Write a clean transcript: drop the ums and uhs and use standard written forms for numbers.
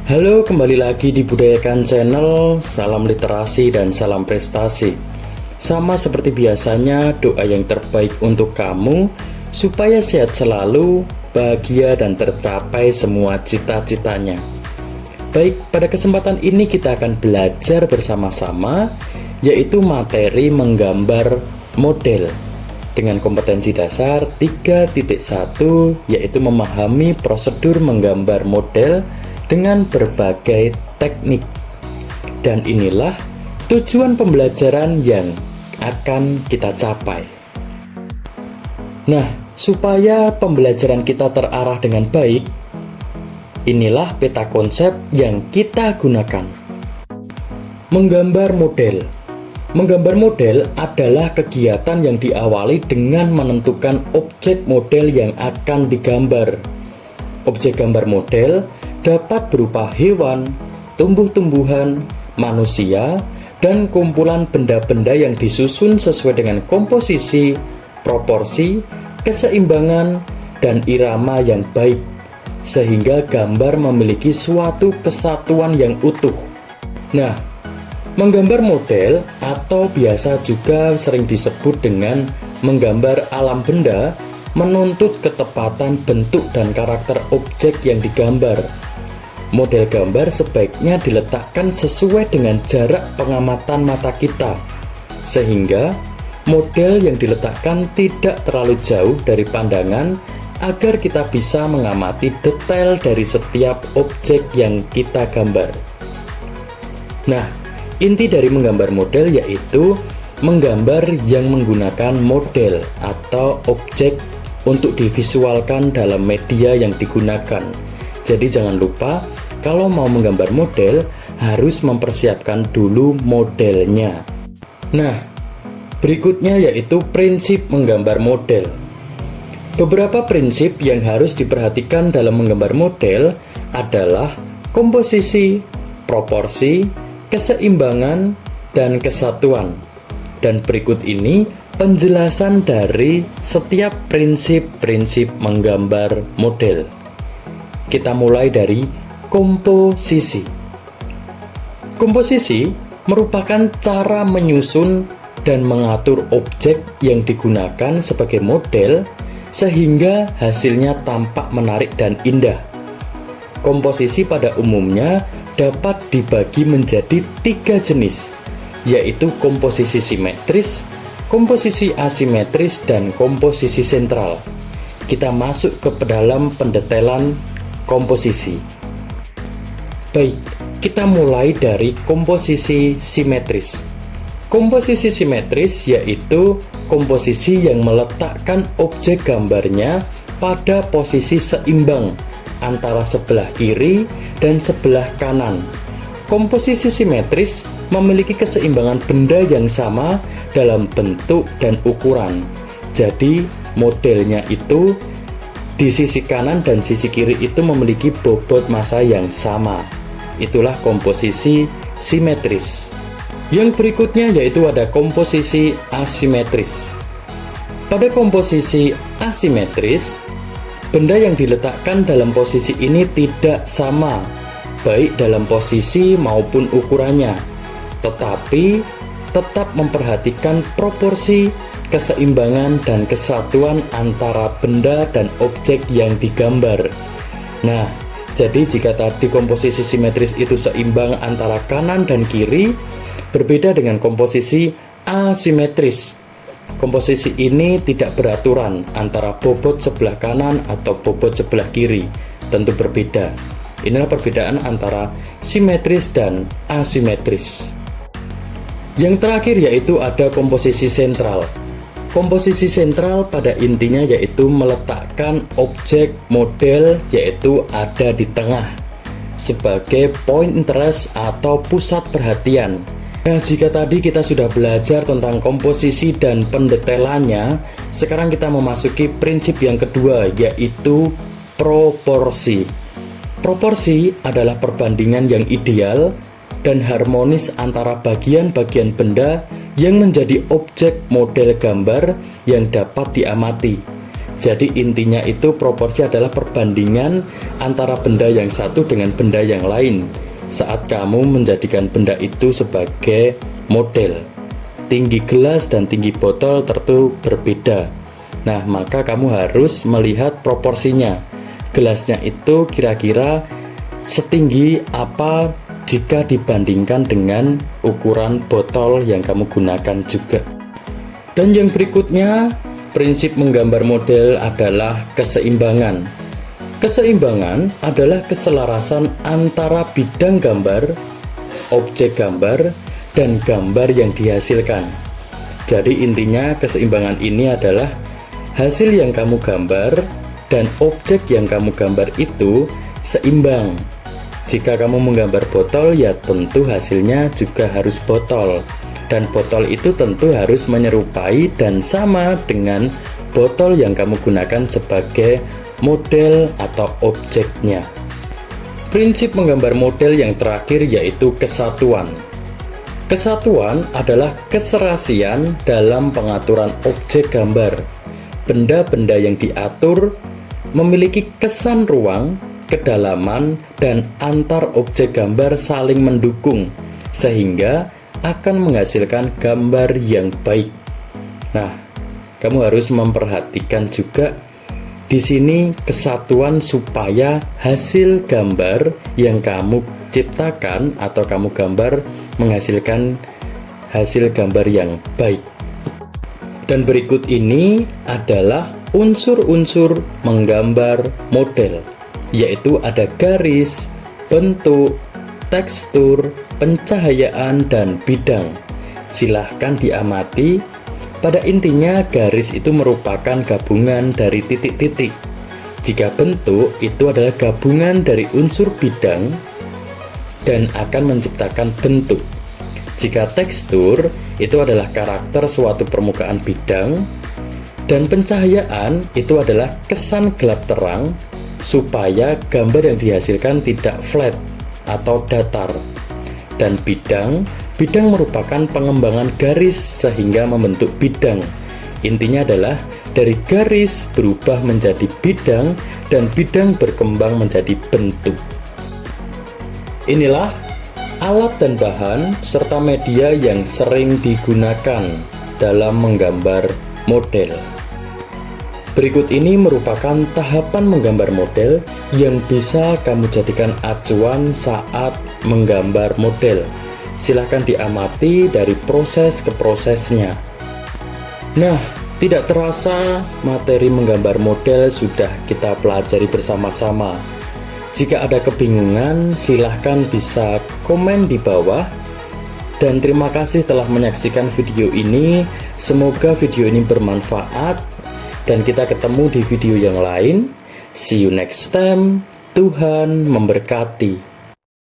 Halo, kembali lagi di Budayakan Channel. Salam literasi dan salam prestasi. Sama seperti biasanya, doa yang terbaik untuk kamu supaya sehat selalu, bahagia dan tercapai semua cita-citanya. Baik, pada kesempatan ini kita akan belajar bersama-sama, yaitu materi menggambar model dengan kompetensi dasar 3.1, yaitu memahami prosedur menggambar model dengan berbagai teknik. Dan inilah tujuan pembelajaran yang akan kita capai. Nah, supaya pembelajaran kita terarah dengan baik, inilah peta konsep yang kita gunakan. Menggambar model. Menggambar model adalah kegiatan yang diawali dengan menentukan objek model yang akan digambar. Objek gambar model dapat berupa hewan, tumbuh-tumbuhan, manusia, dan kumpulan benda-benda yang disusun sesuai dengan komposisi, proporsi, keseimbangan, dan irama yang baik, sehingga gambar memiliki suatu kesatuan yang utuh. Nah, menggambar model atau biasa juga sering disebut dengan menggambar alam benda menuntut ketepatan bentuk dan karakter objek yang digambar. Model gambar sebaiknya diletakkan sesuai dengan jarak pengamatan mata kita, sehingga model yang diletakkan tidak terlalu jauh dari pandangan agar kita bisa mengamati detail dari setiap objek yang kita gambar. Nah, inti dari menggambar model yaitu menggambar yang menggunakan model atau objek untuk divisualkan dalam media yang digunakan. Jadi jangan lupa, kalau mau menggambar model, harus mempersiapkan dulu modelnya. Nah, berikutnya yaitu prinsip menggambar model. Beberapa prinsip yang harus diperhatikan dalam menggambar model adalah komposisi, proporsi, keseimbangan, dan kesatuan. Dan berikut ini penjelasan dari setiap prinsip-prinsip menggambar model. Kita mulai dari komposisi. Komposisi merupakan cara menyusun dan mengatur objek yang digunakan sebagai model sehingga hasilnya tampak menarik dan indah. Komposisi pada umumnya dapat dibagi menjadi 3 jenis, yaitu komposisi simetris, komposisi asimetris, dan komposisi sentral. Kita masuk ke dalam pendetailan komposisi. Baik, kita mulai dari komposisi simetris. Komposisi simetris yaitu komposisi yang meletakkan objek gambarnya pada posisi seimbang antara sebelah kiri dan sebelah kanan. Komposisi simetris memiliki keseimbangan benda yang sama dalam bentuk dan ukuran. Jadi, modelnya itu di sisi kanan dan sisi kiri itu memiliki bobot massa yang sama. Itulah komposisi simetris. Yang berikutnya yaitu ada komposisi asimetris. Pada komposisi asimetris, benda yang diletakkan dalam posisi ini tidak sama, baik dalam posisi maupun ukurannya, tetapi tetap memperhatikan proporsi, keseimbangan, dan kesatuan antara benda dan objek yang digambar. Nah, jadi jika tadi komposisi simetris itu seimbang antara kanan dan kiri, berbeda dengan komposisi asimetris. Komposisi ini tidak beraturan antara bobot sebelah kanan atau bobot sebelah kiri, tentu berbeda. Inilah perbedaan antara simetris dan asimetris. Yang terakhir yaitu ada komposisi sentral. Komposisi sentral pada intinya yaitu meletakkan objek model yaitu ada di tengah sebagai point interest atau pusat perhatian. Nah, jika tadi kita sudah belajar tentang komposisi dan pendetailannya, sekarang kita memasuki prinsip yang kedua yaitu proporsi. Proporsi adalah perbandingan yang ideal dan harmonis antara bagian-bagian benda yang menjadi objek model gambar yang dapat diamati. Jadi intinya itu proporsi adalah perbandingan antara benda yang satu dengan benda yang lain saat kamu menjadikan benda itu sebagai model. Tinggi gelas dan tinggi botol tentu berbeda. Nah, maka kamu harus melihat proporsinya. Gelasnya itu kira-kira setinggi apa jika dibandingkan dengan ukuran botol yang kamu gunakan juga. Dan yang berikutnya, prinsip menggambar model adalah keseimbangan. Keseimbangan adalah keselarasan antara bidang gambar, objek gambar, dan gambar yang dihasilkan. Jadi intinya keseimbangan ini adalah hasil yang kamu gambar dan objek yang kamu gambar itu seimbang. Jika kamu menggambar botol, ya tentu hasilnya juga harus botol. Dan botol itu tentu harus menyerupai dan sama dengan botol yang kamu gunakan sebagai model atau objeknya. Prinsip menggambar model yang terakhir yaitu kesatuan. Kesatuan adalah keserasian dalam pengaturan objek gambar. Benda-benda yang diatur memiliki kesan ruang, kedalaman, dan antar objek gambar saling mendukung, sehingga akan menghasilkan gambar yang baik. Nah, kamu harus memperhatikan juga di sini kesatuan supaya hasil gambar yang kamu ciptakan atau kamu gambar menghasilkan hasil gambar yang baik. Dan berikut ini adalah unsur-unsur menggambar model, yaitu ada garis, bentuk, tekstur, pencahayaan, dan bidang. Silahkan diamati. Pada intinya garis itu merupakan gabungan dari titik-titik. Jika bentuk itu adalah gabungan dari unsur bidang dan akan menciptakan bentuk. Jika tekstur itu adalah karakter suatu permukaan bidang, dan pencahayaan itu adalah kesan gelap terang supaya gambar yang dihasilkan tidak flat atau datar. Dan bidang merupakan pengembangan garis sehingga membentuk bidang. Intinya adalah dari garis berubah menjadi bidang dan bidang berkembang menjadi bentuk. Inilah alat dan bahan serta media yang sering digunakan dalam menggambar model. Berikut ini merupakan tahapan menggambar model yang bisa kamu jadikan acuan saat menggambar model. Silahkan diamati dari proses ke prosesnya. Nah, tidak terasa materi menggambar model sudah kita pelajari bersama-sama. Jika ada kebingungan, silahkan bisa komen di bawah. Dan terima kasih telah menyaksikan video ini. Semoga video ini bermanfaat. Dan kita ketemu di video yang lain. See you next time. Tuhan memberkati.